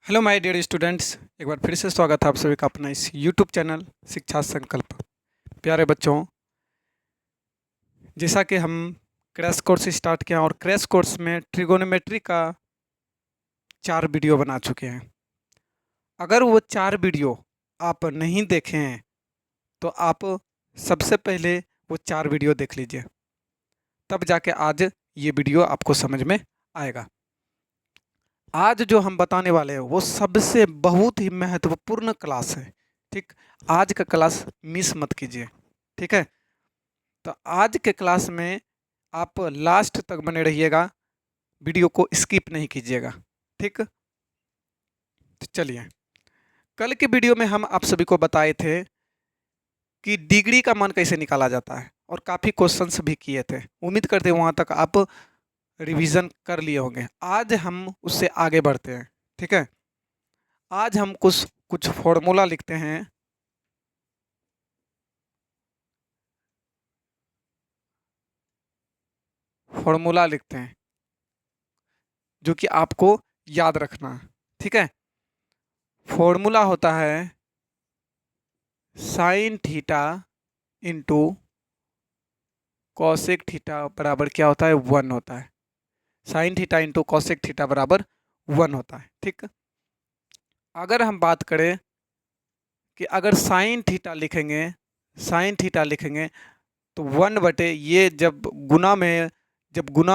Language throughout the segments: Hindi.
हेलो माय डियर स्टूडेंट्स, एक बार फिर से स्वागत है आप सभी का अपना इस यूट्यूब चैनल शिक्षा संकल्प। प्यारे बच्चों, जैसा कि हम क्रैश कोर्स स्टार्ट किया और क्रैश कोर्स में ट्रिगोनोमेट्री का 4 वीडियो बना चुके हैं। अगर वो 4 वीडियो आप नहीं देखे हैं तो आप सबसे पहले वो 4 वीडियो देख लीजिए, तब जाके आज ये वीडियो आपको समझ में आएगा। आज जो हम बताने वाले हैं वो सबसे बहुत ही महत्वपूर्ण क्लास है। ठीक, आज का क्लास मिस मत कीजिए। ठीक है, तो आज के क्लास में आप लास्ट तक बने रहिएगा, वीडियो को स्किप नहीं कीजिएगा। ठीक, तो चलिए, कल के वीडियो में हम आप सभी को बताए थे कि डिग्री का मान कैसे निकाला जाता है और काफ़ी क्वेश्चंस भी किए थे। उम्मीद करते हैं वहाँ तक आप रिवीजन कर लिए होंगे। आज हम उससे आगे बढ़ते हैं। ठीक है, आज हम कुछ कुछ फॉर्मूला लिखते हैं। फॉर्मूला लिखते हैं जो कि आपको याद रखना है। ठीक है, फॉर्मूला होता है sine theta into cosec theta बराबर क्या होता है, 1 होता है। Sine theta into cosec theta बराबर 1 होता है। ठीक, अगर हम बात करें कि अगर साइन थीटा लिखेंगे तो 1 बटे ये जब गुना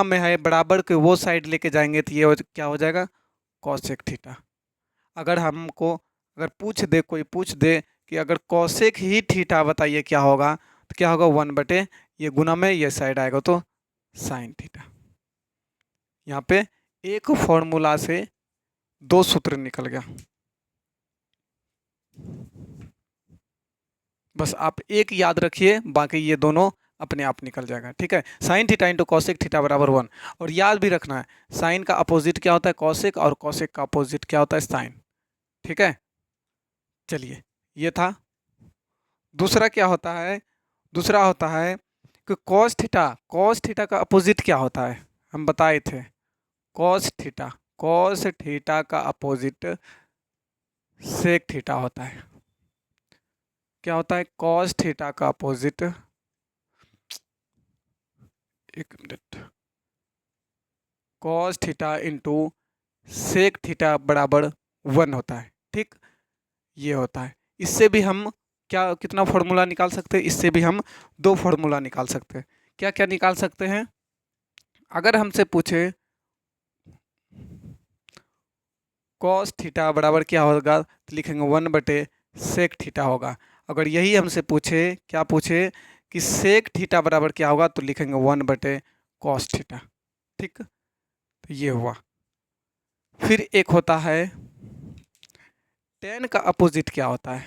में है बराबर के वो साइड लेके जाएंगे तो ये क्या हो जाएगा, कॉसेक थीटा। अगर हमको अगर कोई पूछ दे कि अगर कॉसेक ही थीटा बताइए क्या होगा, तो क्या होगा, 1 बटे ये गुना में ये साइड आएगा तो साइन थीटा। यहाँ पे एक फॉर्मूला से 2 सूत्र निकल गया। बस आप एक याद रखिए, बाकी ये दोनों अपने आप निकल जाएगा। ठीक है, sine theta into cosec theta बराबर 1। और याद भी रखना है साइन का अपोजिट क्या होता है, कॉसेक, और कॉसेक का अपोजिट क्या होता है, साइन। ठीक है, चलिए, ये था। दूसरा क्या होता है, दूसरा होता है कि कॉस थीटा का अपोजिट क्या होता है, हम बताए थे। कॉस थीटा का अपोजिट सेक थीटा होता है। क्या होता है, कॉस थीटा का अपोजिट, एक minute, cos theta into sec theta बराबर 1 होता है। ठीक, ये होता है। इससे भी हम क्या कितना फॉर्मूला निकाल सकते हैं, इससे भी हम 2 फॉर्मूला निकाल सकते हैं। क्या क्या निकाल सकते हैं, अगर हमसे पूछे कॉस थीटा बराबर क्या होगा तो लिखेंगे 1 बटे सेक थीटा होगा। अगर यही हमसे पूछे, क्या पूछे कि सेक थीटा बराबर क्या होगा, तो लिखेंगे 1 बटे कॉस थीटा। ठीक, तो ये हुआ। फिर एक होता है टेन का अपोजिट क्या होता है,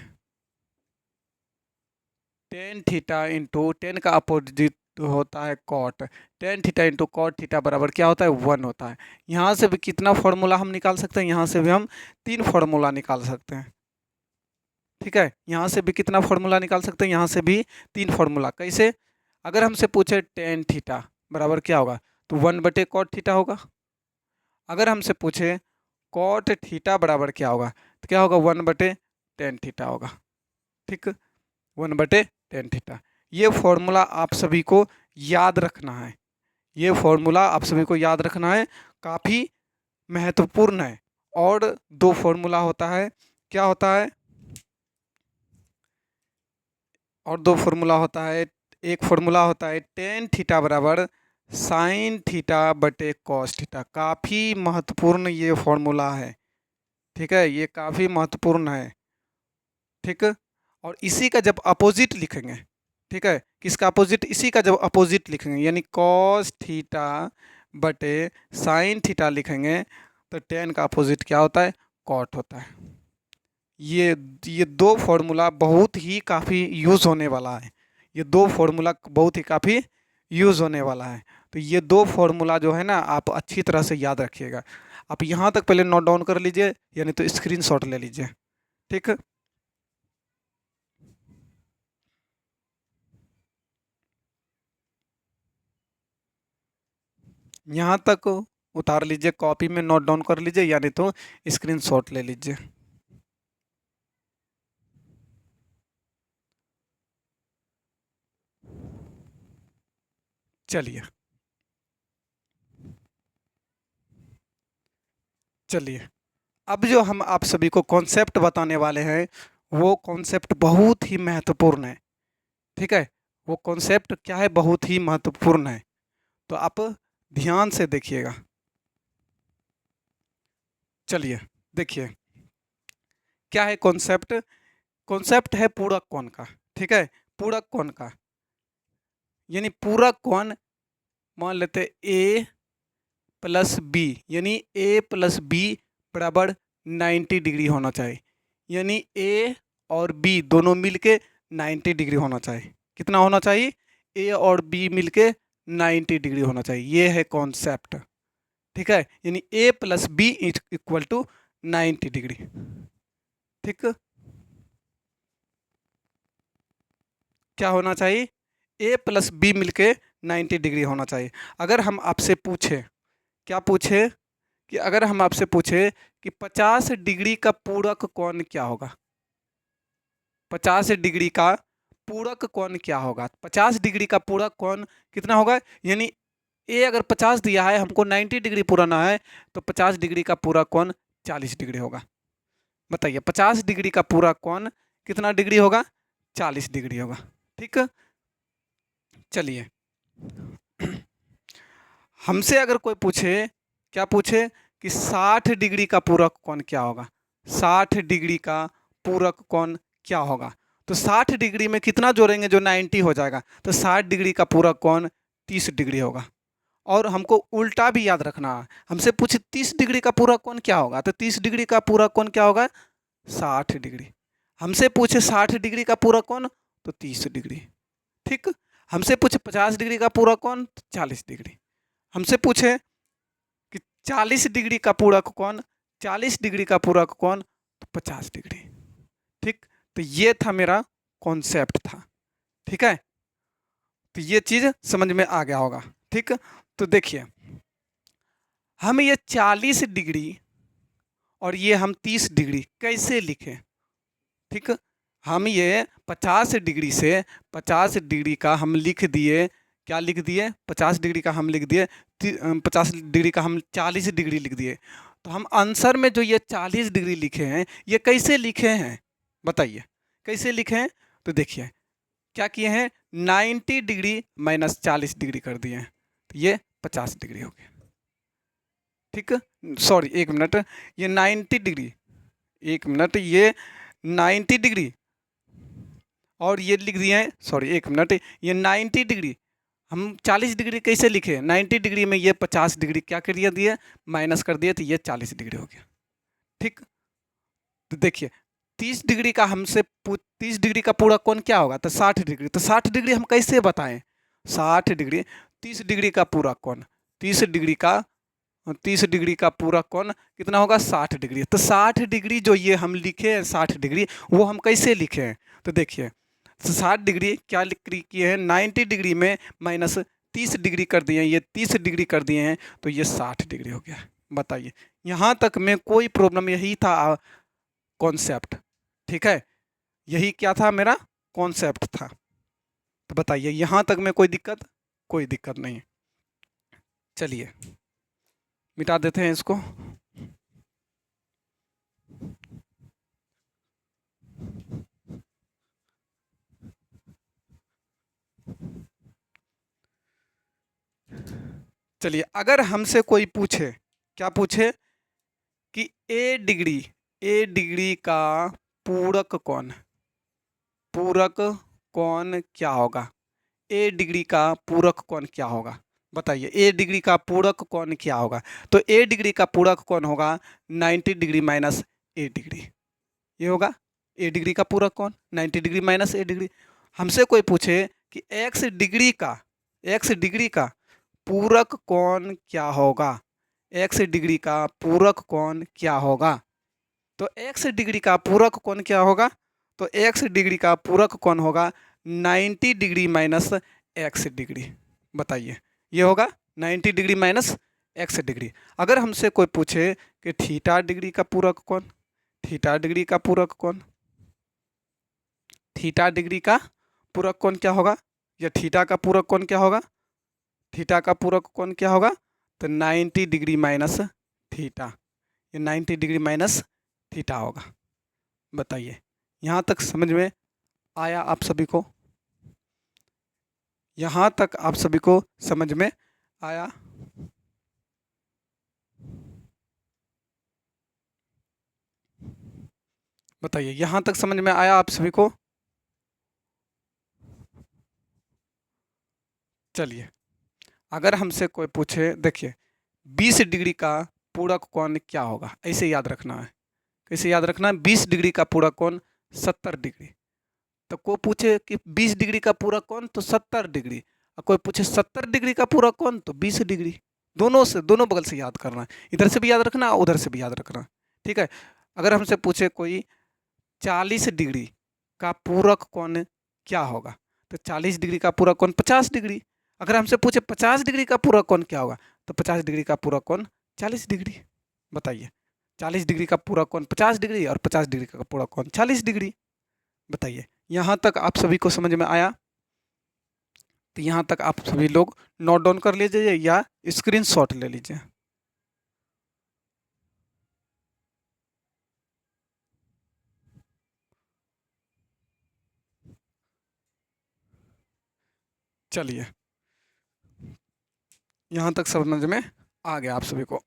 टेन थीटा इंटू टेन का अपोजिट होता है cot. Tan theta into cot theta बराबर क्या होता है, 1 होता है। यहाँ से भी कितना फॉर्मूला हम निकाल सकते हैं, यहाँ से भी हम 3 फॉर्मूला निकाल सकते हैं। ठीक है, यहाँ से भी कितना फॉर्मूला निकाल सकते हैं, यहाँ से भी 3 फॉर्मूला। कैसे, अगर हमसे पूछे टेन थीटा बराबर क्या होगा, तो 1 बटे कॉट थीटा होगा। अगर हमसे पूछे कॉट थीटा बराबर क्या होगा, तो क्या होगा, 1 बटे टेन थीटा होगा। ठीक, 1 बटे टेन थीटा। ये फॉर्मूला आप सभी को याद रखना है। ये फॉर्मूला आप सभी को याद रखना है, काफ़ी महत्वपूर्ण है। और 2 फॉर्मूला होता है, क्या होता है, और 2 फॉर्मूला होता है। एक फॉर्मूला होता है टेन थीटा बराबर साइन थीटा बटे कॉस थीटा। काफ़ी महत्वपूर्ण ये फॉर्मूला है। ठीक है, ये काफ़ी महत्वपूर्ण है। ठीक, और इसी का जब अपोजिट लिखेंगे, ठीक है, किसका अपोजिट, इसी का जब अपोजिट लिखेंगे यानी कॉस थीटा बटे साइन थीटा लिखेंगे, तो टेन का अपोजिट क्या होता है, कॉट होता है। ये ये 2 फॉर्मूला बहुत ही काफ़ी यूज़ होने वाला है। ये 2 फॉर्मूला बहुत ही काफ़ी यूज़ होने वाला है। तो ये 2 फॉर्मूला जो है ना, आप अच्छी तरह से याद रखिएगा। आप यहाँ तक पहले नोट डाउन कर लीजिए, यानी तो स्क्रीनशॉट ले लीजिए। ठीक, यहाँ तक उतार लीजिए, कॉपी में नोट डाउन कर लीजिए, या नहीं तो स्क्रीनशॉट ले लीजिए। चलिए चलिए, अब जो हम आप सभी को कॉन्सेप्ट बताने वाले हैं, वो कॉन्सेप्ट बहुत ही महत्वपूर्ण है। ठीक है, वो कॉन्सेप्ट क्या है, बहुत ही महत्वपूर्ण है। तो आप ध्यान से देखिएगा। चलिए देखिए, क्या है कॉन्सेप्ट। कॉन्सेप्ट है पूरक कोण का। ठीक है, पूरक कोण का यानी पूरक कोण, मान लेते ए प्लस बी, यानी ए प्लस बी बराबर 90 डिग्री होना चाहिए। यानी ए और बी दोनों मिलके 90 डिग्री होना चाहिए। कितना होना चाहिए, ए और बी मिलके 90 डिग्री होना चाहिए। ये है कॉन्सेप्ट। ठीक है, यानी a plus b equal to 90 degree. ठीक, क्या होना चाहिए, ए प्लस बी मिलके 90 डिग्री होना चाहिए। अगर हम आपसे पूछे, क्या पूछे, कि अगर हम आपसे पूछे कि 50 डिग्री का पूरक कोण क्या होगा, 50 डिग्री का पूरक कोण क्या होगा, 50 डिग्री का पूरक कोण कितना होगा। यानी ए अगर 50 दिया है, हमको 90 डिग्री पुराना है, तो 50 डिग्री का पूरक कोण 40 डिग्री होगा। बताइए 50 डिग्री का पूरक कोण कितना डिग्री होगा, 40 डिग्री होगा। ठीक, चलिए हमसे अगर कोई पूछे, क्या पूछे कि 60 डिग्री का पूरक कोण क्या होगा, 60 डिग्री का पूरक कोण क्या होगा, तो 60 डिग्री में कितना जोड़ेंगे जो 90 हो जाएगा, तो 60 डिग्री का पूरक कोण 30 डिग्री होगा। और हमको उल्टा भी याद रखना है, हमसे पूछे 30 डिग्री का पूरक कोण क्या होगा, तो 30 डिग्री का पूरक कोण क्या होगा, 60 डिग्री। हमसे पूछे 60 डिग्री का पूरक कोण, तो 30 डिग्री। ठीक, हमसे पूछे 50 डिग्री का पूरक कोण, तो 40 डिग्री। हमसे पूछे कि 40 डिग्री का पूरक कोण, 40 डिग्री का पूरक कोण, तो 50 डिग्री। ठीक, तो ये था मेरा कॉन्सेप्ट था। ठीक है, तो ये चीज समझ में आ गया होगा। ठीक, तो देखिए हम ये 40 डिग्री और ये हम 30 डिग्री कैसे लिखें। ठीक, हम ये 50 डिग्री से 50 डिग्री का हम लिख दिए, क्या लिख दिए, 50 डिग्री का हम लिख दिए, 50 डिग्री का हम 40 डिग्री लिख दिए। तो हम आंसर में जो ये 40 डिग्री लिखे हैं, ये कैसे लिखे हैं, बताइए कैसे लिखे हैं। तो देखिए क्या किए हैं, 90 डिग्री माइनस 40 डिग्री कर दिए हैं, तो ये 50 डिग्री हो गया। ठीक, सॉरी एक मिनट, ये 90 डिग्री, एक मिनट, ये 90 डिग्री और ये लिख दिए हैं, सॉरी एक मिनट, ये 90 डिग्री, हम 40 डिग्री कैसे लिखे, 90 डिग्री में ये 50 डिग्री क्या कर दिए, माइनस कर दिए, तो ये 40 डिग्री हो गया। ठीक, तो देखिए 30 डिग्री का हमसे 30 डिग्री का पूरा कोण क्या होगा, तो 60 डिग्री। तो 60 डिग्री हम कैसे बताएं, 60 डिग्री, 30 डिग्री का पूरा कोण, 30 डिग्री का 30 डिग्री का पूरा कोण कितना होगा, 60 डिग्री। तो 60 डिग्री जो ये हम लिखे हैं 60 डिग्री, वो हम कैसे लिखे हैं, तो देखिए 60 डिग्री क्या किए हैं, 90 डिग्री में माइनस 30 डिग्री कर दिए हैं, ये 30 डिग्री कर दिए हैं, तो ये 60 डिग्री हो गया। बताइए यहाँ तक में कोई प्रॉब्लम, यही था कॉन्सेप्ट। ठीक है, यही क्या था, मेरा कॉन्सेप्ट था। तो बताइए यहाँ तक में कोई दिक्कत, कोई दिक्कत नहीं। चलिए मिटा देते हैं इसको। चलिए अगर हमसे कोई पूछे, क्या पूछे कि ए डिग्री का पूरक कोण, पूरक कोण क्या होगा, ए डिग्री का पूरक कोण क्या होगा, बताइए ए डिग्री का पूरक कोण क्या होगा। तो ए डिग्री का पूरक कोण होगा 90 डिग्री माइनस ए डिग्री, ये होगा ए डिग्री का पूरक कोण 90 डिग्री माइनस ए डिग्री। हमसे कोई पूछे कि एक्स डिग्री का पूरक कोण क्या होगा, एक्स डिग्री का पूरक कोण क्या होगा, तो एक्स डिग्री का पूरक कोण क्या होगा, तो एक्स डिग्री का पूरक कोण होगा 90 डिग्री माइनस एक्स डिग्री। बताइए ये होगा 90 डिग्री माइनस एक्स डिग्री। अगर हमसे कोई पूछे कि थीटा डिग्री का पूरक कौन, थीटा डिग्री का पूरक कौन, थीटा डिग्री का पूरक कोण क्या होगा, या थीटा का पूरक कोण क्या होगा, थीटा का पूरक कोण क्या होगा, तो 90 डिग्री माइनस थीटा, ये 90 डिग्री माइनस थीटा होगा। बताइए यहाँ तक समझ में आया आप सभी को, यहाँ तक आप सभी को समझ में आया। बताइए यहाँ तक समझ में आया आप सभी को। चलिए अगर हमसे कोई पूछे, देखिए 20 डिग्री का पूरक कोण क्या होगा, ऐसे याद रखना है। कैसे याद रखना है, 20 डिग्री का पूरक कोण 70 डिग्री। तो कोई पूछे कि 20 डिग्री का पूरक कोण तो 70 डिग्री, और कोई पूछे 70 डिग्री का पूरक कोण तो 20 डिग्री। दोनों से, दोनों बगल से याद करना है, इधर से भी याद रखना उधर से भी याद रखना। ठीक है। अगर हमसे पूछे कोई 40 डिग्री का पूरक कोण क्या होगा, तो 40 डिग्री का पूरक कोण 50 डिग्री। अगर हमसे पूछे 50 डिग्री का पूरक कोण क्या होगा, तो 50 डिग्री का पूरक कोण 40 डिग्री। बताइए 40 डिग्री का पूरक कोण 50 डिग्री और 50 डिग्री का पूरक कोण 40 डिग्री। बताइए यहाँ तक आप सभी को समझ में आया। तो यहाँ तक आप सभी लोग नोट डाउन कर लीजिए या स्क्रीनशॉट ले लीजिए। चलिए यहाँ तक समझ में आ गया आप सभी को।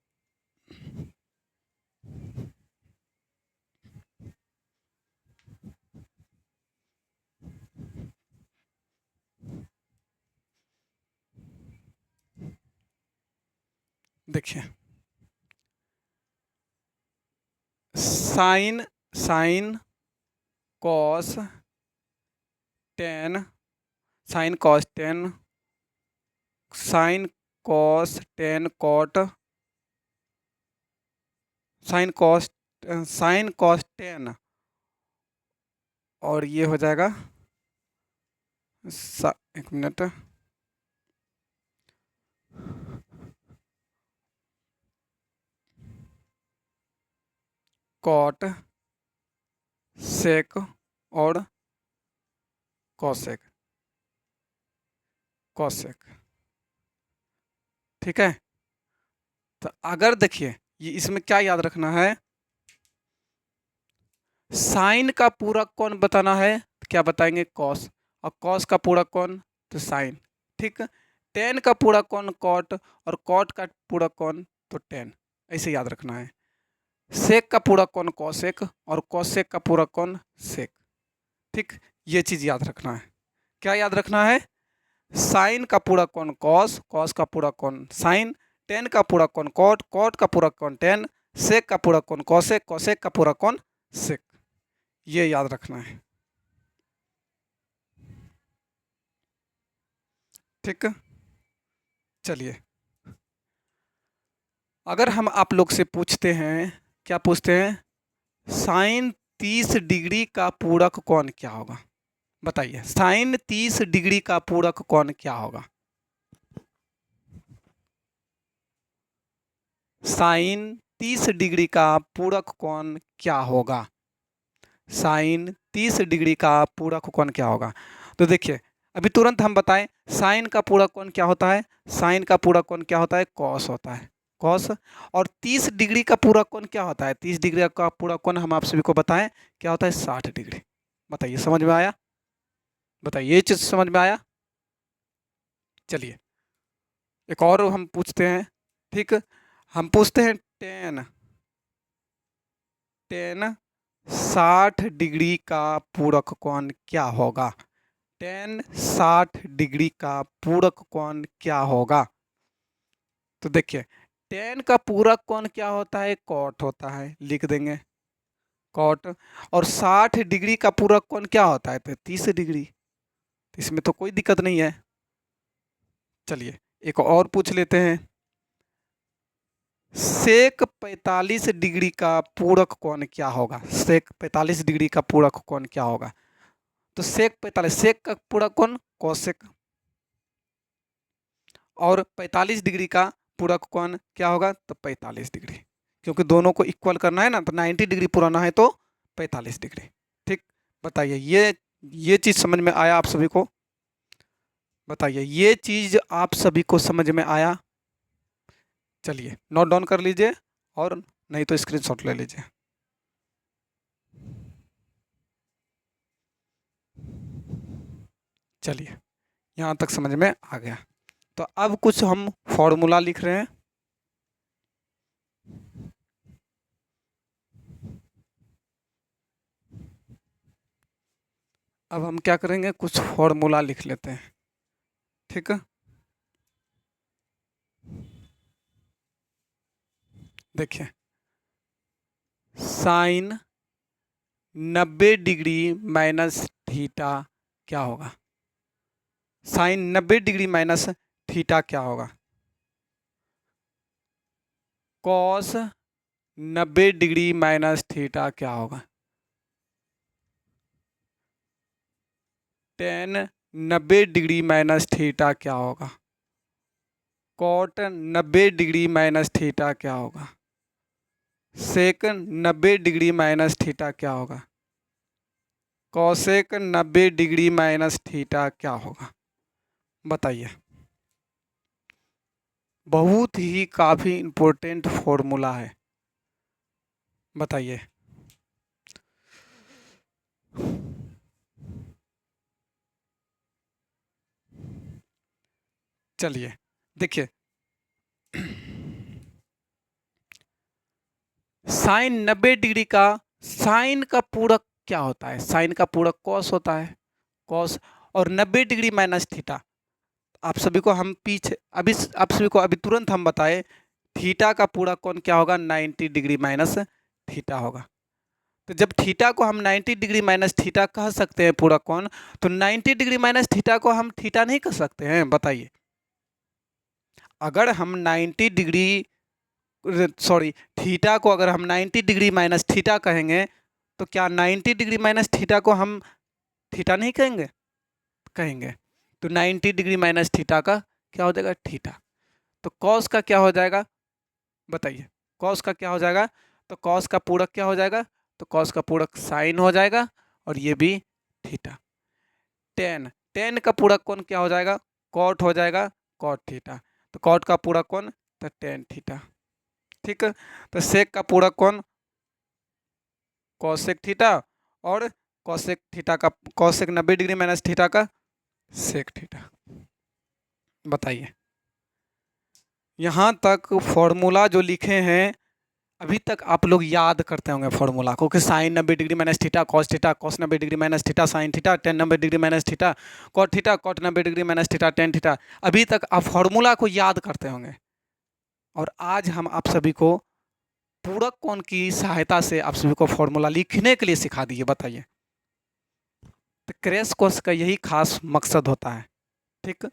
देखिए sine, sine cos tan, sine cos tan, sine cos tan cot, sine cos, sine cos tan, और ये हो जाएगा एक मिनट, कॉट सेक और कॉसेक, कॉसेक। ठीक है। तो अगर देखिए ये इसमें क्या याद रखना है, साइन का पूरक कोण बताना है तो क्या बताएंगे कॉस, और कॉस का पूरक कोण तो साइन। ठीक। टेन का पूरक कोण कॉट, और कॉट का पूरक कोण तो टेन, ऐसे याद रखना है। सेक का पूरक कोण कॉसेक, और कॉसेक का पूरक कोण सेक। ठीक, ये चीज याद रखना है। क्या याद रखना है, साइन का पूरक कोण कॉस, कॉस का पूरक कोण साइन, टेन का पूरक कोण कॉट, कॉट का पूरक कोण टेन, सेक का पूरक कोण कॉसेक, कॉसेक का पूरक कोण सेक। ये याद रखना है। ठीक। चलिए अगर हम आप लोग से पूछते हैं, क्या पूछते हैं, साइन 30 डिग्री का पूरक कोण क्या होगा। बताइए साइन 30 डिग्री का पूरक कोण क्या होगा। साइन 30 डिग्री का पूरक कोण क्या होगा, साइन 30 डिग्री का पूरक कोण क्या होगा। तो देखिए अभी तुरंत हम बताएं, साइन का पूरक कोण क्या होता है, साइन का पूरक कोण क्या होता है, कॉस होता है, कॉस। और 30 डिग्री का पूरक कोण क्या होता है, 30 डिग्री का पूरक कोण हम आप सभी को बताएं क्या होता है, 60 डिग्री। बताइए समझ में आया, बताइए ये चीज समझ में आया। चलिए एक और हम पूछते हैं। ठीक, हम पूछते हैं टेन, टेन 60 डिग्री का पूरक कोण क्या होगा, टेन 60 डिग्री का पूरक कोण क्या होगा। तो देखिए टेन का पूरक कोण क्या होता है, कॉट होता है, लिख देंगे कॉट। और 60 डिग्री का पूरक कोण क्या होता है, तो 30 डिग्री। तो इसमें तो कोई दिक्कत नहीं है। चलिए एक और पूछ लेते हैं, सेक 45 डिग्री का पूरक कोण क्या होगा, सेक 45 डिग्री का पूरक कोण क्या होगा। तो सेक 45, सेक का पूरक कोण कोसेक, और 45 डिग्री का पूरक कोण क्या होगा? तो 45 डिग्री, क्योंकि दोनों को इक्वल करना है ना, तो 90 डिग्री पुराना है तो 45 डिग्री। ठीक, बताइए ये चीज़ समझ में आया आप सभी को? बताइए ये चीज़ आप सभी को समझ में आया? चलिए नोट डाउन कर लीजिए, और नहीं तो स्क्रीनशॉट ले लीजिए। चलिए यहाँ तक समझ में आ गया। तो अब कुछ हम फॉर्मूला लिख रहे हैं। अब हम क्या करेंगे, कुछ फॉर्मूला लिख लेते हैं। ठीक है, देखिए साइन 90 डिग्री माइनस थीटा क्या होगा? साइन 90 डिग्री माइनस थीटा क्या होगा? कॉस 90 डिग्री माइनस थीटा क्या होगा? टेन 90 डिग्री माइनस थीटा क्या होगा? कॉट 90 डिग्री माइनस थीटा क्या होगा? सेक 90 डिग्री माइनस थीटा क्या होगा? कॉसेक 90 डिग्री माइनस थीटा क्या होगा? बताइए। बहुत ही काफ़ी इम्पोर्टेंट फॉर्मूला है, बताइए। चलिए देखिए, साइन 90 डिग्री का साइन का पूरक क्या होता है? साइन का पूरक कॉस होता है, कॉस। और 90 डिग्री माइनस थीटा, आप सभी को हम पीछे अभी आप सभी को अभी तुरंत हम बताए, थीटा का पूरक कोण क्या होगा? 90 डिग्री माइनस थीटा होगा। तो जब थीटा को हम 90 डिग्री माइनस थीटा कह सकते हैं पूरक कोण, तो 90 डिग्री माइनस थीटा को हम थीटा नहीं कह सकते हैं? बताइए। अगर हम 90 डिग्री सॉरी थीटा को अगर हम 90 डिग्री माइनस थीटा कहेंगे, तो क्या 90 डिग्री माइनस थीटा को हम थीटा नहीं कहेंगे? कहेंगे। तो 90 डिग्री माइनस थीटा का क्या हो जाएगा? थीटा। तो कॉस का क्या हो जाएगा? बताइए। कॉस का क्या हो जाएगा? तो कॉस का पूरक क्या हो जाएगा? तो कॉस का पूरक साइन हो जाएगा, और ये भी थीटा। टेन टेन का पूरक कोण क्या हो जाएगा? कॉट हो जाएगा, कॉट थीटा। तो कॉट का पूरक कोण? तो टेन थीटा। ठीक है, तो सेक का पूरक कोण? कॉसेक थीटा, और कॉसेक थीटा का कॉसेक 90 डिग्री माइनस थीटा का सेक थीटा। बताइए। यहाँ तक फॉर्मूला जो लिखे हैं, अभी तक आप लोग याद करते होंगे फॉर्मूला को, कि sine 90 degree minus theta cos 90 degree minus theta sine theta, tan 90 degree minus theta cot 90 degree minus theta tan theta. अभी तक आप फॉर्मूला को याद करते होंगे, और आज हम आप सभी को पूरक कोण की सहायता से आप सभी को फॉर्मूला लिखने के लिए सिखा दिए। बताइए। तो क्रैश कोर्स का यही खास मकसद होता है। ठीक,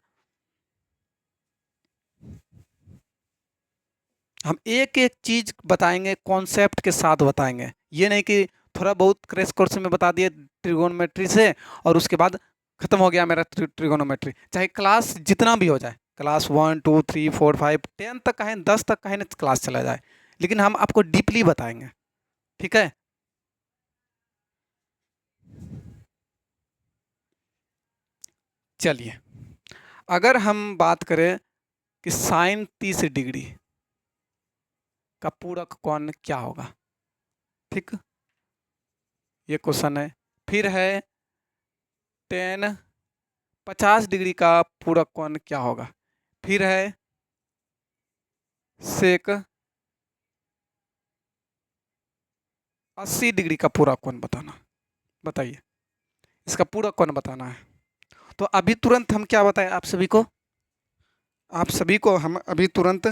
हम एक एक चीज बताएंगे, कॉन्सेप्ट के साथ बताएंगे। ये नहीं कि थोड़ा बहुत क्रैश कोर्स में बता दिए ट्रिगोनोमेट्री से, और उसके बाद खत्म हो गया मेरा ट्रिगोनोमेट्री। चाहे क्लास जितना भी हो जाए, क्लास 1 2 3 4 5 10 तक का है, 10 तक का है ना, क्लास चला जाए, लेकिन हम आपको डीपली बताएंगे। ठीक है, चलिए। अगर हम बात करें कि साइन 30 डिग्री का पूरक कोण क्या होगा? ठीक, ये क्वेश्चन है। फिर है टेन 50 डिग्री का पूरक कोण क्या होगा? फिर है सेक 80 डिग्री का पूरक कोण बताना। बताइए, इसका पूरक कोण बताना है। तो अभी तुरंत हम क्या बताएं आप सभी को? आप सभी को हम अभी तुरंत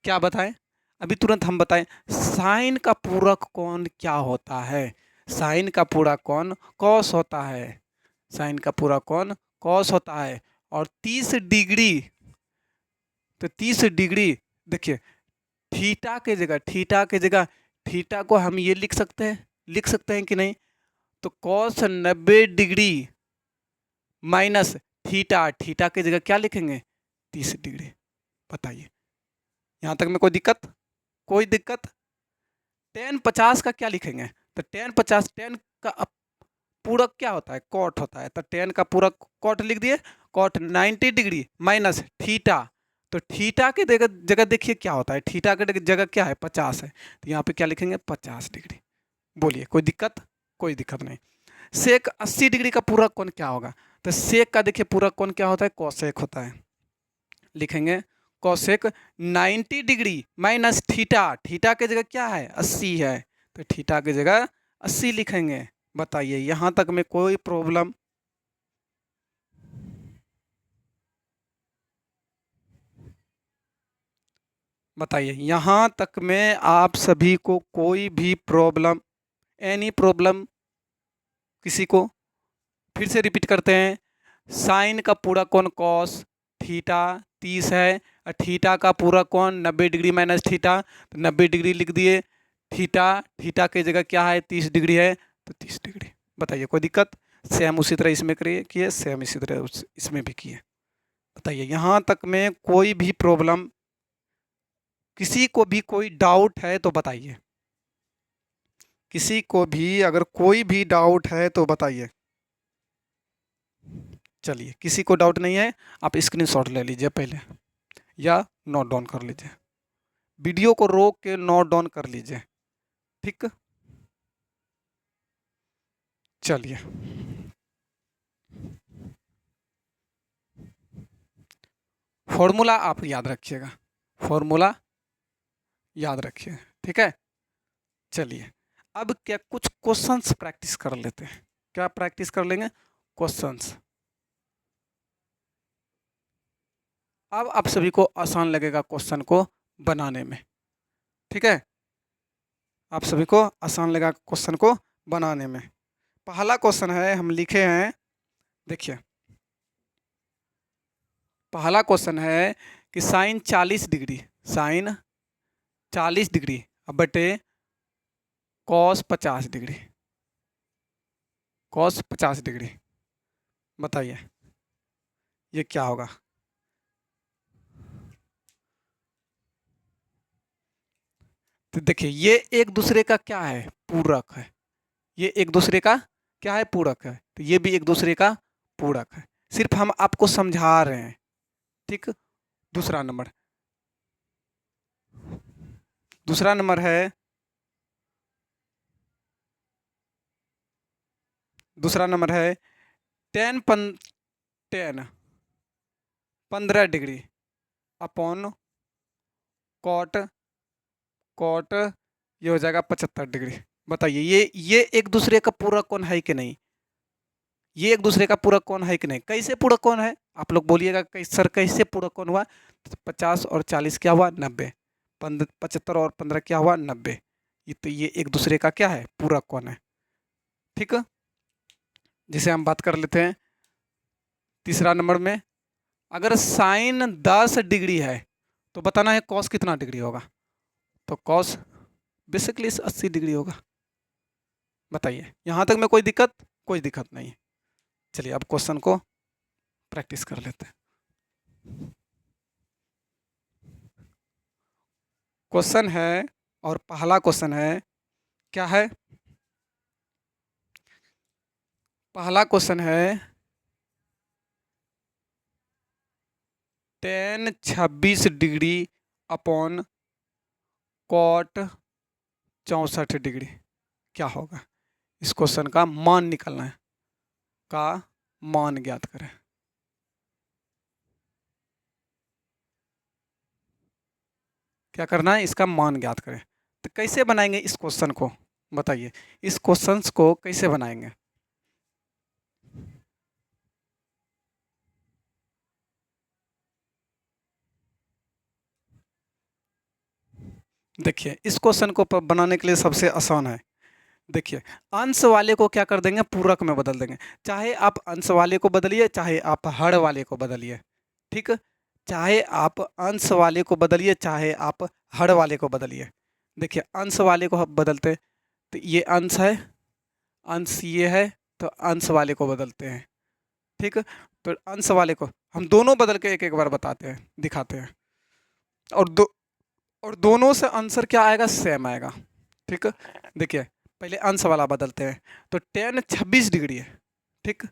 क्या बताएं? अभी तुरंत हम बताएं साइन का पूरक कोण क्या होता है। साइन का पूरक कोण कॉस होता है। साइन का पूरक कोण कॉस होता है। और 30 डिग्री, तो 30 डिग्री देखिए, थीटा के जगह थीटा को हम ये लिख सकते हैं कि नहीं? तो cos 90 degree minus theta, theta की जगह क्या लिखेंगे? 30 डिग्री। बताइए, यहाँ तक में कोई दिक्कत? कोई दिक्कत? tan 50 का क्या लिखेंगे? तो tan 50, tan का पूरक क्या होता है? कॉट होता है। तो tan का पूरक कॉट लिख दिए। Cot 90 degree minus theta. तो थीटा के जगह देखिए क्या होता है, थीटा के जगह क्या है? 50 है। तो यहाँ पे क्या लिखेंगे? 50 डिग्री। बोलिए कोई दिक्कत? कोई दिक्कत नहीं। सेक 80 डिग्री का पूरक कोण क्या होगा? तो सेक का देखिए पूरक कोण क्या होता है? कोसेक होता है। लिखेंगे cosec 90 degree minus theta. Theta की जगह क्या है? 80 है। तो थीटा की जगह 80 लिखेंगे। बताइए यहाँ तक में कोई प्रॉब्लम? बताइए यहाँ तक में आप सभी को कोई भी प्रॉब्लम? एनी प्रॉब्लम किसी को? फिर से रिपीट करते हैं। साइन का पूरा कोण कॉस थीटा 30 है और थीटा का पूरा कोण 90 डिग्री माइनस थीटा। तो 90 डिग्री लिख दिए। थीटा, थीटा की जगह क्या है? 30 डिग्री है। तो 30 डिग्री। बताइए कोई दिक्कत? सेम उसी तरह इसमें किए, सेम इसी तरह इसमें भी किए। बताइए यहाँ तक में कोई भी प्रॉब्लम? किसी को भी कोई डाउट है तो बताइए। किसी को भी अगर कोई भी डाउट है तो बताइए। चलिए किसी को डाउट नहीं है, आप स्क्रीनशॉट ले लीजिए पहले या नोट डाउन कर लीजिए। वीडियो को रोक के नोट डाउन कर लीजिए। ठीक, चलिए फॉर्मूला आप याद रखिएगा। फॉर्मूला याद रखिए। ठीक है, चलिए अब क्या कुछ क्वेश्चंस प्रैक्टिस कर लेते हैं। क्या प्रैक्टिस कर लेंगे? क्वेश्चंस। अब आप सभी को आसान लगेगा क्वेश्चन को बनाने में। ठीक है, आप सभी को आसान लगेगा क्वेश्चन को बनाने में। पहला क्वेश्चन है, हम लिखे हैं, देखिए पहला क्वेश्चन है कि साइन 40 डिग्री, साइन 40 डिग्री बटे कॉस 50 डिग्री, कॉस 50 डिग्री। बताइए ये क्या होगा? तो देखिए ये एक दूसरे का क्या है? पूरक है। ये एक दूसरे का क्या है? पूरक है। तो ये भी एक दूसरे का पूरक है। सिर्फ हम आपको समझा रहे हैं। ठीक, दूसरा नंबर, दूसरा नंबर है, दूसरा नंबर है tan 15 degree upon cot, cot ये हो जाएगा 75 डिग्री। बताइए ये एक दूसरे का पूरक कोण है कि नहीं? ये एक दूसरे का पूरक कोण है कि नहीं? कैसे पूरक कोण है? आप लोग बोलिएगा सर कैसे पूरक कोण हुआ? तो 50 और 40 क्या हुआ? 90। 75 और 15 क्या हुआ? 90। ये तो ये एक दूसरे का क्या है? पूरक कोण है। ठीक है, जिसे हम बात कर लेते हैं तीसरा नंबर में। अगर साइन 10 डिग्री है तो बताना है कॉस कितना डिग्री होगा? तो कॉस बेसिकली 80 डिग्री होगा। बताइए यहाँ तक में कोई दिक्कत? कोई दिक्कत नहीं। चलिए अब क्वेश्चन को प्रैक्टिस कर लेते हैं। क्वेश्चन है और पहला क्वेश्चन है, क्या है? पहला क्वेश्चन है tan 26 degree upon cot 64 degree क्या होगा? इस क्वेश्चन का मान निकालना है, का मान ज्ञात करें। क्या करना है? इसका मान ज्ञात करें। तो कैसे बनाएंगे इस क्वेश्चन को? बताइए इस क्वेश्चन को कैसे बनाएंगे? देखिए इस क्वेश्चन को बनाने के लिए सबसे आसान है। देखिए अंश वाले को क्या कर देंगे? पूरक में बदल देंगे। चाहे आप अंश वाले को बदलिए, चाहे आप हर वाले को बदलिए। ठीक, चाहे आप अंश वाले को बदलिए, चाहे आप हर वाले को बदलिए। देखिए अंश वाले को हम बदलते, तो ये अंश है, अंश ये है, तो अंश वाले को बदलते हैं। ठीक, तो अंश वाले को हम दोनों बदल के एक एक बार बताते हैं, दिखाते हैं। और और दोनों से आंसर क्या आएगा, सेम आएगा। ठीक है, देखिए पहले अंश वाला बदलते हैं। तो टेन 26 डिग्री है। ठीक,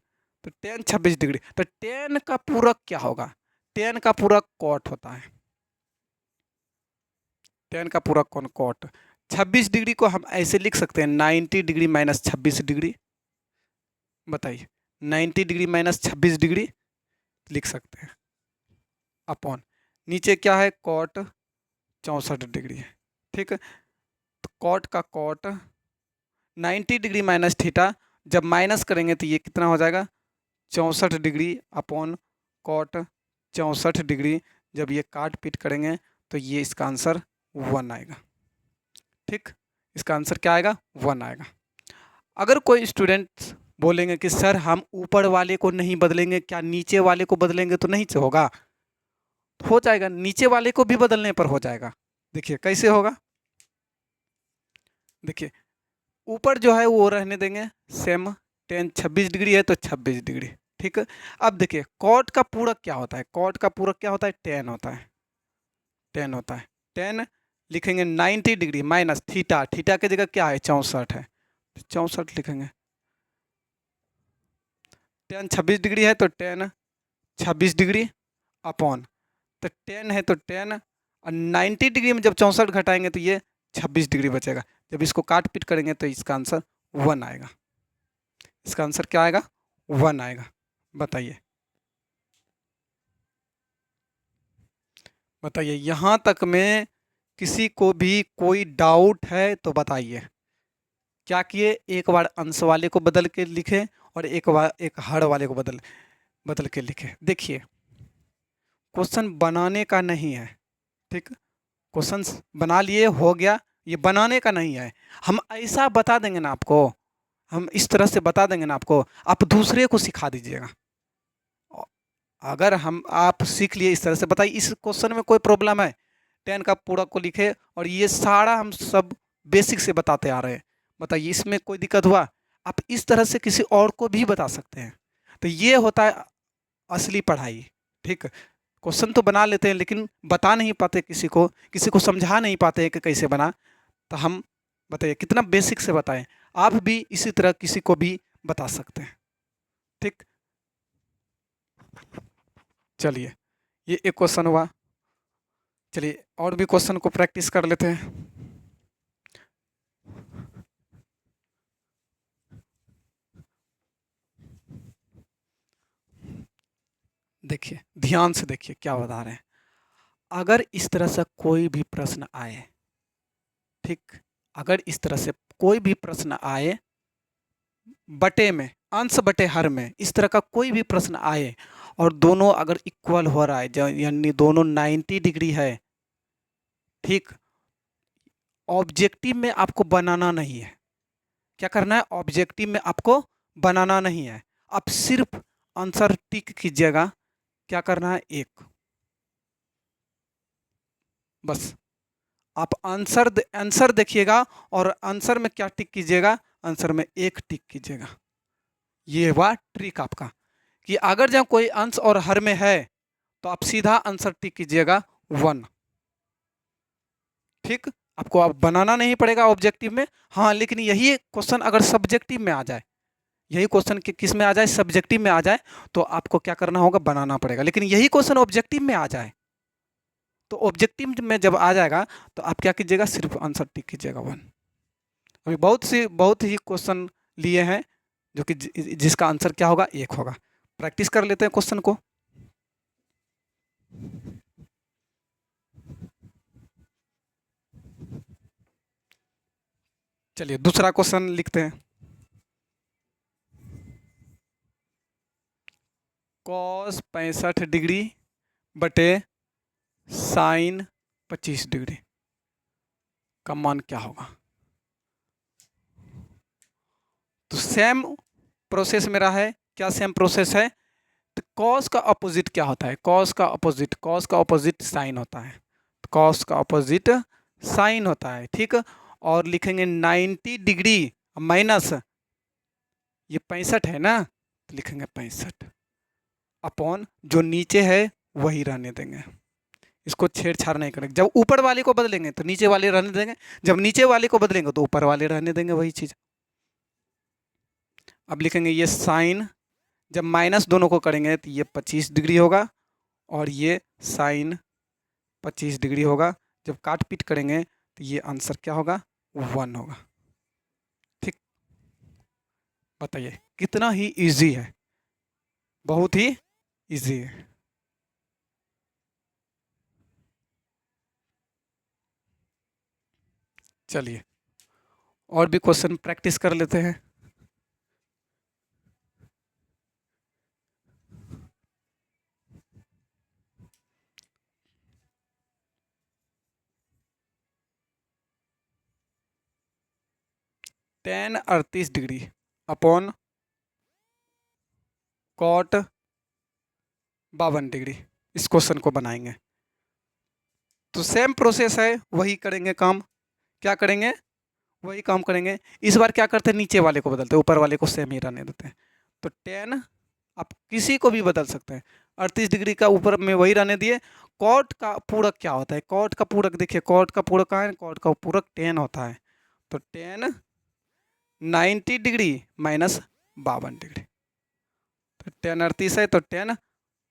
तो टेन 26 डिग्री, तो टेन का पूरक क्या होगा, टेन का पूरक कॉट होता है। टेन का पूरक कौन, कॉट। 26 डिग्री को हम ऐसे लिख सकते हैं 90 डिग्री माइनस 26 डिग्री। बताइए, 90 डिग्री माइनस 26 डिग्री लिख सकते हैं, अपॉन नीचे क्या है, कॉट 64 डिग्री है। ठीक है, तो कॉट का कॉट 90 डिग्री माइनस थीटा, जब माइनस करेंगे तो ये कितना हो जाएगा, 64 डिग्री अपॉन कॉट 64 डिग्री। जब ये काट पीट करेंगे तो ये इसका आंसर 1 आएगा। ठीक, इसका आंसर क्या आएगा, 1 आएगा। अगर कोई स्टूडेंट बोलेंगे कि सर हम ऊपर वाले को नहीं बदलेंगे, क्या नीचे वाले को बदलेंगे तो नहीं होगा, हो जाएगा, नीचे वाले को भी बदलने पर हो जाएगा। देखिए कैसे होगा, देखिए ऊपर जो है वो रहने देंगे सेम, टेन 26 डिग्री है तो 26 डिग्री। ठीक है, अब देखिए कॉट का पूरक क्या होता है, कॉट का पूरक क्या होता है, टेन होता है, टेन होता है। टेन लिखेंगे 90 डिग्री माइनस थीटा, थीटा की जगह क्या है, 64 है, 64 लिखेंगे। टेन 26 डिग्री है तो टेन 26 डिग्री अपॉन, तो टेन है तो टेन, और 90 डिग्री में जब 64 घटाएंगे तो ये 26 डिग्री बचेगा। जब इसको काट पीट करेंगे तो इसका आंसर 1 आएगा। इसका आंसर क्या आएगा, 1 आएगा। बताइए, बताइए यहाँ तक में किसी को भी कोई डाउट है तो बताइए। क्या किए, एक बार अंश वाले को बदल के लिखे और एक बार एक हर वाले को बदल बदल के लिखे। देखिए क्वेश्चन बनाने का नहीं है। ठीक, क्वेश्चन बना लिए हो गया, ये बनाने का नहीं है। हम ऐसा बता देंगे ना आपको, हम इस तरह से बता देंगे ना आपको, आप दूसरे को सिखा दीजिएगा। अगर हम आप सीख लिए इस तरह से, बताइए इस क्वेश्चन में कोई प्रॉब्लम है, टेन का पूरा को लिखे और ये सारा हम सब बेसिक से बताते आ रहे हैं, बताइए इसमें कोई दिक्कत हुआ। आप इस तरह से किसी और को भी बता सकते हैं। तो ये होता है असली पढ़ाई। ठीक, क्वेश्चन तो बना लेते हैं लेकिन बता नहीं पाते, किसी को समझा नहीं पाते हैं कि कैसे बना। तो हम बताइए कितना बेसिक से बताएं, आप भी इसी तरह किसी को भी बता सकते हैं। ठीक, चलिए ये एक क्वेश्चन हुआ, चलिए और भी क्वेश्चन को प्रैक्टिस कर लेते हैं। देखिए ध्यान से देखिए क्या बता रहे हैं। अगर इस तरह से कोई भी प्रश्न आए, ठीक, अगर इस तरह से कोई भी प्रश्न आए, बटे में, अंश बटे हर में, इस तरह का कोई भी प्रश्न आए और दोनों अगर इक्वल हो रहा है, यानी दोनों 90 डिग्री है, ठीक, ऑब्जेक्टिव में आपको बनाना नहीं है। क्या करना है, ऑब्जेक्टिव में आपको बनाना नहीं है। आप सिर्फ आंसर टिक कीजिएगा। क्या करना है, एक, बस आप आंसर देखिएगा और आंसर में क्या टिक कीजिएगा, आंसर में एक टिक कीजिएगा। ये हुआ ट्रिक आपका, कि अगर जब कोई अंश और हर में है तो आप सीधा आंसर टिक कीजिएगा 1। ठीक, आपको अब बनाना नहीं पड़ेगा ऑब्जेक्टिव में। हाँ, लेकिन यही क्वेश्चन अगर सब्जेक्टिव में आ जाए, यही क्वेश्चन किस में आ जाए, सब्जेक्टिव में आ जाए, तो आपको क्या करना होगा, बनाना पड़ेगा। लेकिन यही क्वेश्चन ऑब्जेक्टिव में आ जाए, तो ऑब्जेक्टिव में जब आ जाएगा तो आप क्या कीजिएगा, सिर्फ आंसर टिक कीजिएगा 1। अभी बहुत ही क्वेश्चन लिए हैं जो कि जिसका आंसर क्या होगा, एक होगा। प्रैक्टिस कर लेते हैं क्वेश्चन को। चलिए दूसरा क्वेश्चन लिखते हैं। कॉस 65 डिग्री बटे साइन 25 डिग्री का मान क्या होगा। तो सेम प्रोसेस मेरा है, क्या सेम प्रोसेस है, तो कॉस का अपोजिट क्या होता है, कॉस का अपोजिट साइन होता है, कॉस का अपोजिट साइन होता है। ठीक, और लिखेंगे 90 डिग्री माइनस, ये 65 है ना, तो लिखेंगे 65 अपॉन जो नीचे है वही रहने देंगे, इसको छेड़छाड़ नहीं करेंगे। जब ऊपर वाले को बदलेंगे तो नीचे वाले रहने देंगे, जब नीचे वाले को बदलेंगे तो ऊपर वाले रहने देंगे, वही चीज़। अब लिखेंगे ये साइन, जब माइनस दोनों को करेंगे तो ये 25 डिग्री होगा और ये साइन 25 डिग्री होगा। जब काट पीट करेंगे तो ये आंसर क्या होगा, 1 होगा। ठीक, बताइए कितना ही इजी है, बहुत ही इजी है। चलिए और भी क्वेश्चन प्रैक्टिस कर लेते हैं। Tan 38 degree upon cot 52 degree, इस क्वेश्चन को बनाएंगे। तो सेम प्रोसेस है, वही करेंगे काम। क्या करेंगे, वही काम करेंगे। इस बार क्या करते हैं, नीचे वाले को बदलते हैं, ऊपर वाले को सेम ही रहने देते हैं। तो टेन, आप किसी को भी बदल सकते हैं। 38 डिग्री का ऊपर में वही रहने दिए। कॉट का पूरक क्या होता है, कॉट का पूरक देखिए, कॉट का पूरक कहाँ है, कॉट का पूरक टेन होता है। तो टेन 90 डिग्री माइनस 52 डिग्री, तो टेन 38 है, तो टेन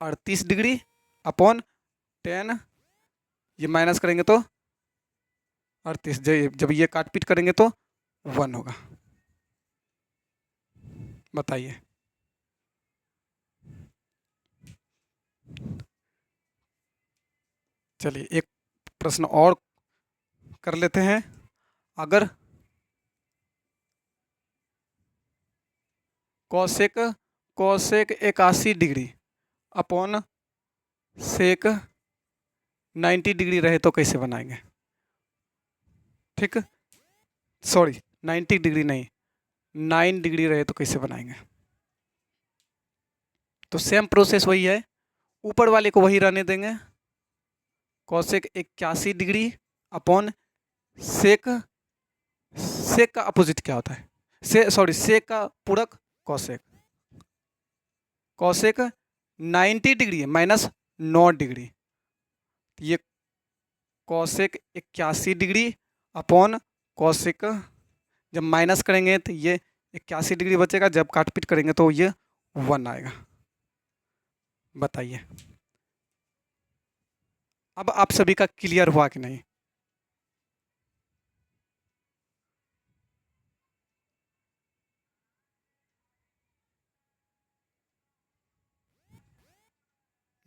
38 डिग्री अपॉन टेन, ये माइनस करेंगे तो 38, जब ये काट पीट करेंगे तो 1 होगा। बताइए। चलिए एक प्रश्न और कर लेते हैं। अगर cosec cosec 81 degree upon sec 90 degree रहे तो कैसे बनाएंगे। ठीक, सॉरी 90 डिग्री नहीं, 9 डिग्री रहे तो कैसे बनाएंगे। तो सेम प्रोसेस वही है, ऊपर वाले को वही रहने देंगे। कौशेक 81 डिग्री अपॉन सेक, सेक का अपोजिट क्या होता है, सेक का पूरक cosec, cosec 90 degree minus 9 degree, ये कौशेक 81 डिग्री अपॉन कौशेक, जब माइनस करेंगे तो ये 81 डिग्री बचेगा, जब काट पीट करेंगे तो ये 1 आएगा। बताइए अब आप सभी का क्लियर हुआ कि नहीं।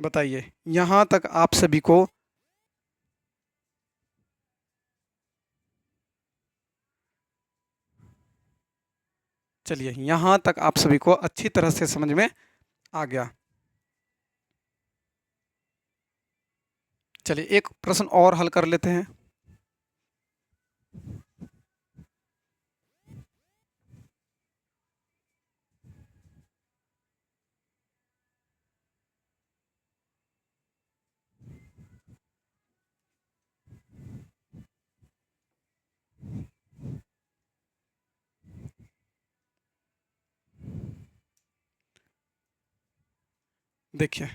बताइए यहाँ तक आप सभी को चलिए यहाँ तक आप सभी को अच्छी तरह से समझ में आ गया। चलिए एक प्रश्न और हल कर लेते हैं। देखिए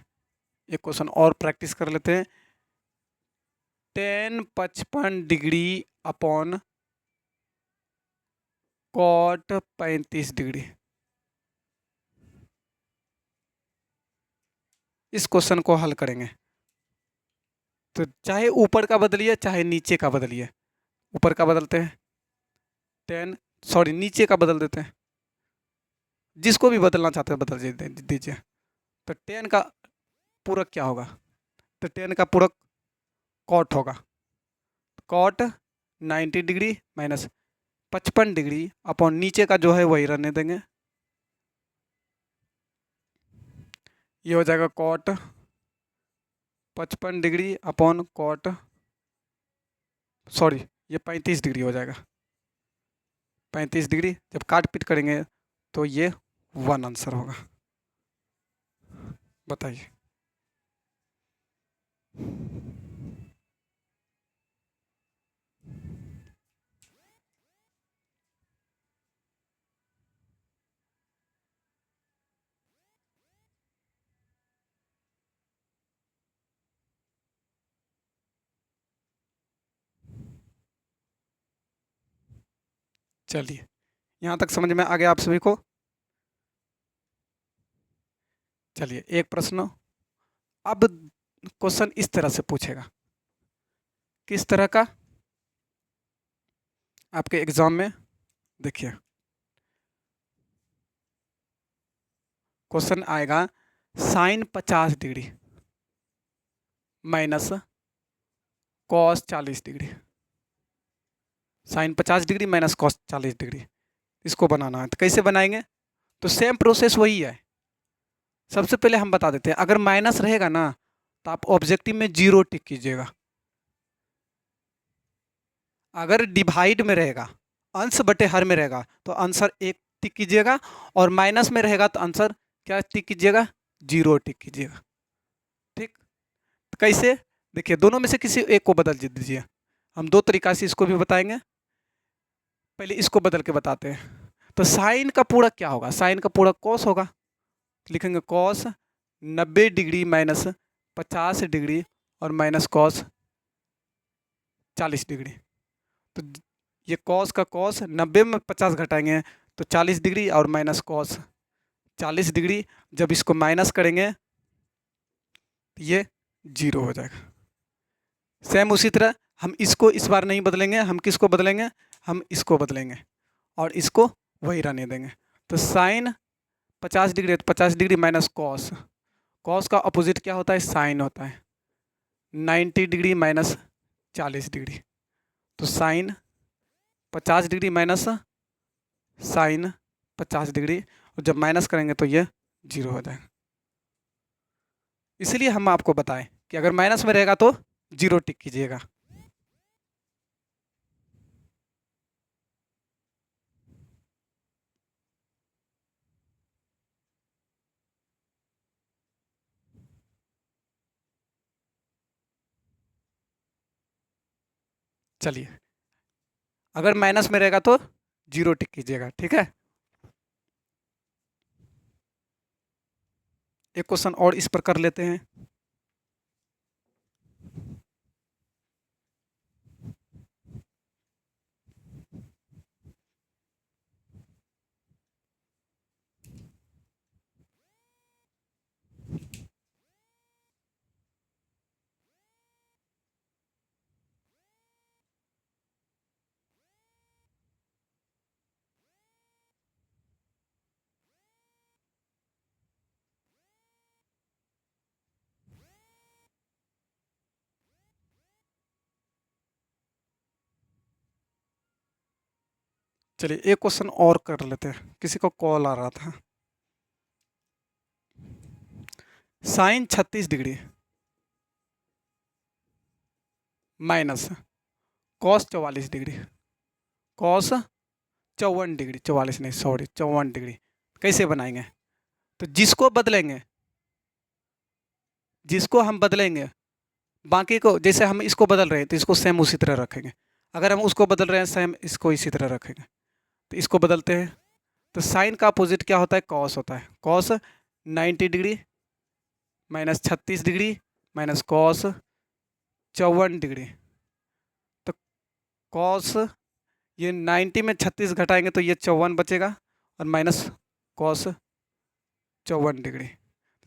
एक क्वेश्चन और प्रैक्टिस कर लेते हैं। Tan 55 degree upon cot 35 degree, इस क्वेश्चन को हल करेंगे। तो चाहे ऊपर का बदलिए चाहे नीचे का बदलिए, ऊपर का बदलते हैं, टेन, सॉरी नीचे का बदल देते हैं, जिसको भी बदलना चाहते हैं बदल दीजिए। तो टेन का पूरक क्या होगा, तो टेन का पूरक कॉट होगा, cot 90 degree minus 55 degree upon नीचे का जो है वही रहने देंगे, ये हो जाएगा cot 55 degree upon cot, sorry ये 35 डिग्री हो जाएगा, 35 डिग्री, जब काट पीट करेंगे तो ये 1 आंसर होगा। बताइए। चलिए, यहाँ तक समझ में आ गया आप सभी को। चलिए एक प्रश्न, अब क्वेश्चन इस तरह से पूछेगा, किस तरह का, आपके एग्जाम में देखिए क्वेश्चन आएगा, sine 50 degree minus cos 40 degree, sine 50 degree minus cos 40 degree, इसको बनाना है। तो कैसे बनाएंगे? तो सेम प्रोसेस वही है। सबसे पहले हम बता देते हैं, अगर माइनस रहेगा ना तो आप ऑब्जेक्टिव में 0 टिक कीजिएगा। अगर डिवाइड में रहेगा, अंश बटे हर में रहेगा, तो आंसर 1 टिक कीजिएगा, और माइनस में रहेगा तो आंसर क्या टिक कीजिएगा? 0 टिक कीजिएगा। ठीक, तो कैसे? देखिए दोनों में से किसी एक को बदल दीजिए। हम दो तरीका से इसको भी बताएंगे, पहले इसको बदल के बताते हैं। तो साइन का पूरक क्या होगा? साइन का पूरक कॉस होगा, तो लिखेंगे कॉस 90 डिग्री माइनस 50 डिग्री और माइनस कॉस 40 डिग्री। तो ये कॉस का कॉस, 90 में 50 घटाएंगे तो 40 डिग्री, और माइनस कॉस 40 डिग्री। जब इसको माइनस करेंगे तो ये 0 हो जाएगा। सेम उसी तरह हम इसको इस बार नहीं बदलेंगे, हम किसको बदलेंगे? हम इसको बदलेंगे और इसको वही रहने देंगे। तो साइन 50 डिग्री है तो 50 डिग्री माइनस कॉस, कॉस का अपोजिट क्या होता है? साइन होता है। 90 डिग्री माइनस 40 डिग्री, तो sine 50 degree minus sine 50 degree, और जब माइनस करेंगे तो ये 0 हो जाएगा। इसलिए हम आपको बताएं कि अगर माइनस में रहेगा तो 0 टिक कीजिएगा। चलिए, अगर माइनस में रहेगा तो 0 टिक कीजिएगा, ठीक है। एक क्वेश्चन और इस पर कर लेते हैं। चलिए एक क्वेश्चन और कर लेते हैं, किसी को कॉल आ रहा था। Sine 36 degree minus cos 44 degree, cos 54 degree, 44 नहीं सॉरी 54 डिग्री, कैसे बनाएंगे? तो जिसको बदलेंगे, जिसको हम बदलेंगे, बाकी को जैसे हम इसको बदल रहे हैं तो इसको सेम उसी तरह रखेंगे। अगर हम उसको बदल रहे हैं सेम इसको इसी तरह रखेंगे। तो इसको बदलते हैं, तो साइन का अपोजिट क्या होता है? कॉस होता है। Cos 90 degree minus 36 degree minus cos 54 degree. तो कॉस, ये 90 में 36 घटाएंगे तो ये 54 बचेगा, और माइनस कॉस 54 डिग्री।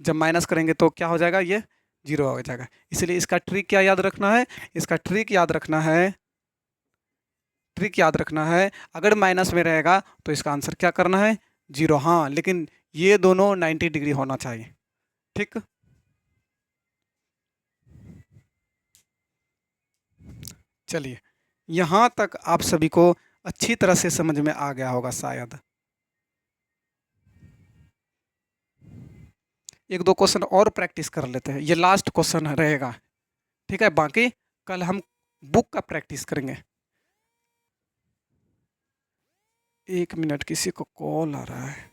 जब माइनस करेंगे तो क्या हो जाएगा? ये 0 हो जाएगा। इसलिए इसका ट्रिक क्या याद रखना है? इसका ट्रिक याद रखना है, ट्रिक याद रखना है, अगर माइनस में रहेगा तो इसका आंसर क्या करना है? 0। हाँ, लेकिन ये दोनों 90 डिग्री होना चाहिए। ठीक, चलिए यहाँ तक आप सभी को अच्छी तरह से समझ में आ गया होगा शायद। एक दो क्वेश्चन और प्रैक्टिस कर लेते हैं, ये लास्ट क्वेश्चन रहेगा, ठीक है। बाकी कल हम बुक का प्रैक्टिस करेंगे। 1 मिनट, किसी को कॉल आ रहा है।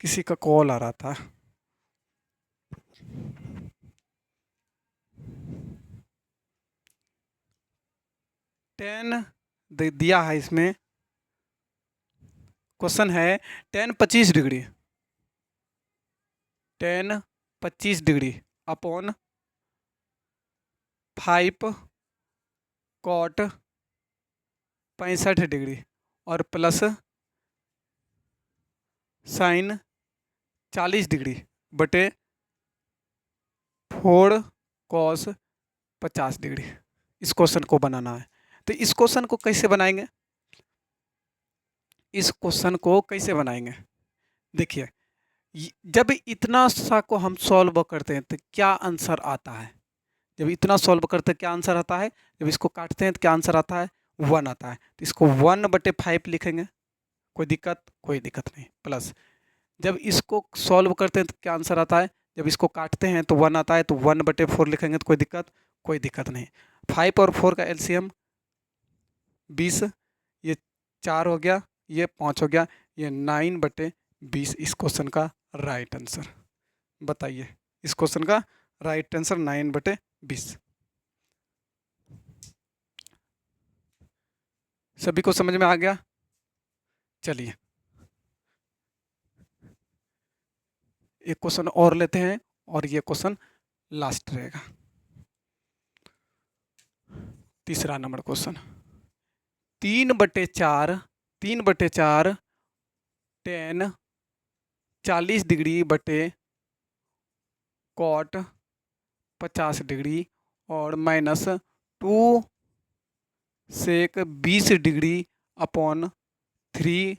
किसी का कॉल आ रहा था। 10 दिया है इसमें, क्वेश्चन है 10 25 degree, 10 25 degree upon 5 cot 65 degree और प्लस साइन 40 डिग्री बटे 4 कॉस 50 डिग्री। इस क्वेश्चन को बनाना है। तो इस क्वेश्चन को कैसे बनाएंगे, इस क्वेश्चन को कैसे बनाएंगे, देखिए जब इतना सा को हम सॉल्व करते हैं तो क्या आंसर आता है, जब इतना सॉल्व करते हैं क्या आंसर आता है, जब इसको काटते हैं तो क्या आंसर आता है, 1 आता है। तो इसको 1/5 लिखेंगे, कोई दिक्कत नहीं, प्लस जब इसको सॉल्व करते हैं तो क्या आंसर आता है, जब इसको काटते हैं तो 1 आता है, तो 1/4 लिखेंगे तो कोई दिक्कत नहीं। 5 और 4 का एलसीएम 20, ये 4 हो गया, ये 5 हो गया, ये 9/20 इस क्वेश्चन का राइट आंसर। बताइए इस क्वेश्चन का राइट आंसर 9/20। सभी को समझ में आ गया? चलिए एक क्वेश्चन और लेते हैं और ये क्वेश्चन लास्ट रहेगा। तीसरा नंबर क्वेश्चन, 3/4 10 40 डिग्री बटे कॉट 50 डिग्री और माइनस 2 सेक 20 डिग्री अपॉन 3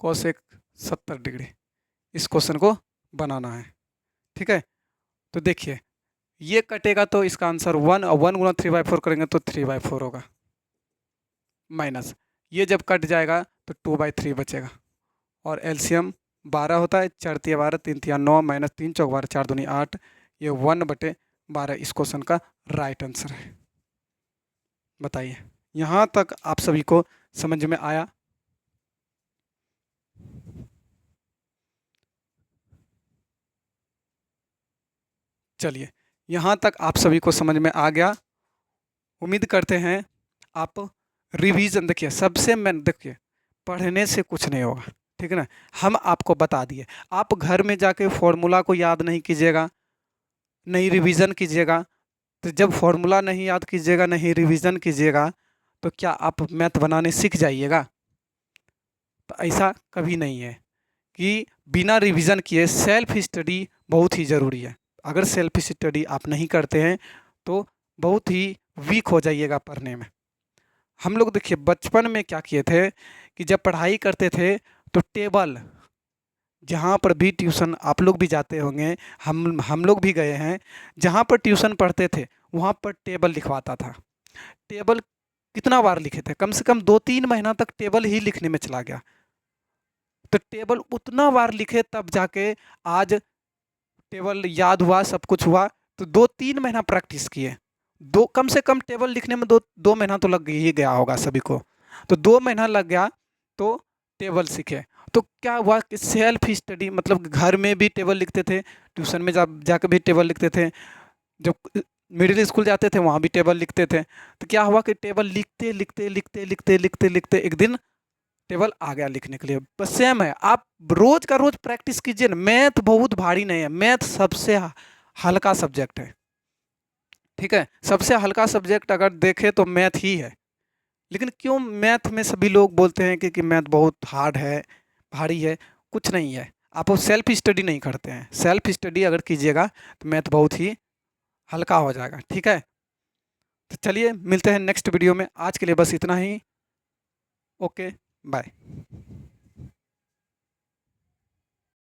कोसेक 70 डिग्री। इस क्वेश्चन को बनाना है, ठीक है। तो देखिए ये कटेगा तो इसका आंसर 1 और 1 गुना 3/4 करेंगे तो 3/4 होगा, माइनस ये जब कट जाएगा तो 2/3 बचेगा और एलसीएम 12 होता है, 4 तिया 12, 3 तिया 9, माइनस 3 चौक 12, 4 दूनी 8, ये 1/12 इस क्वेश्चन का राइट आंसर है। बताइए यहाँ तक आप सभी को समझ में आया? चलिए यहाँ तक आप सभी को समझ में आ गया। उम्मीद करते हैं आप रिवीजन, देखिए सबसे मैं देखिए पढ़ने से कुछ नहीं होगा, ठीक है ना। हम आपको बता दिए, आप घर में जाके फॉर्मूला को याद नहीं कीजिएगा, नहीं रिवीजन कीजिएगा। तो जब फॉर्मूला नहीं याद कीजिएगा, नहीं रिवीजन कीजिएगा, तो क्या आप मैथ बनाने सीख जाइएगा? तो ऐसा कभी नहीं है कि बिना रिवीजन किए सेल्फ स्टडी बहुत ही ज़रूरी है। अगर सेल्फ स्टडी आप नहीं करते हैं तो बहुत ही वीक हो जाइएगा पढ़ने में। हम लोग देखिए बचपन में क्या किए थे कि जब पढ़ाई करते थे तो टेबल, जहाँ पर भी ट्यूशन आप लोग भी जाते होंगे, हम लोग भी गए हैं, जहाँ पर ट्यूशन पढ़ते थे वहाँ पर टेबल लिखवाता था। टेबल कितना बार लिखे थे, कम से कम 2-3 महीना तक टेबल ही लिखने में चला गया। तो टेबल उतना बार लिखे तब जाके आज टेबल याद हुआ, सब कुछ हुआ। तो 2-3 महीना प्रैक्टिस किए, दो कम से कम टेबल लिखने में 2 महीना तो लग ही गया होगा सभी को। तो 2 महीना लग गया तो टेबल सीखे। तो क्या हुआ कि सेल्फ स्टडी, मतलब घर में भी टेबल लिखते थे, ट्यूशन में जाकर भी टेबल लिखते थे, जब मिडिल स्कूल जाते थे वहाँ भी टेबल लिखते थे। तो क्या हुआ कि टेबल लिखते लिखते लिखते लिखते लिखते लिखते एक दिन टेबल आ गया लिखने के लिए। बस सेम है, आप रोज का रोज प्रैक्टिस कीजिए ना। मैथ बहुत भारी नहीं है, मैथ सबसे हल्का सब्जेक्ट है, ठीक है। सबसे हल्का सब्जेक्ट अगर देखें तो मैथ ही है। लेकिन क्यों मैथ में सभी लोग बोलते हैं कि मैथ बहुत हार्ड है, भारी है? कुछ नहीं है, आप सेल्फ स्टडी नहीं करते हैं। सेल्फ स्टडी अगर कीजिएगा तो मैथ बहुत ही हल्का हो जाएगा, ठीक है। तो चलिए मिलते हैं नेक्स्ट वीडियो में, आज के लिए बस इतना ही। Okay bye.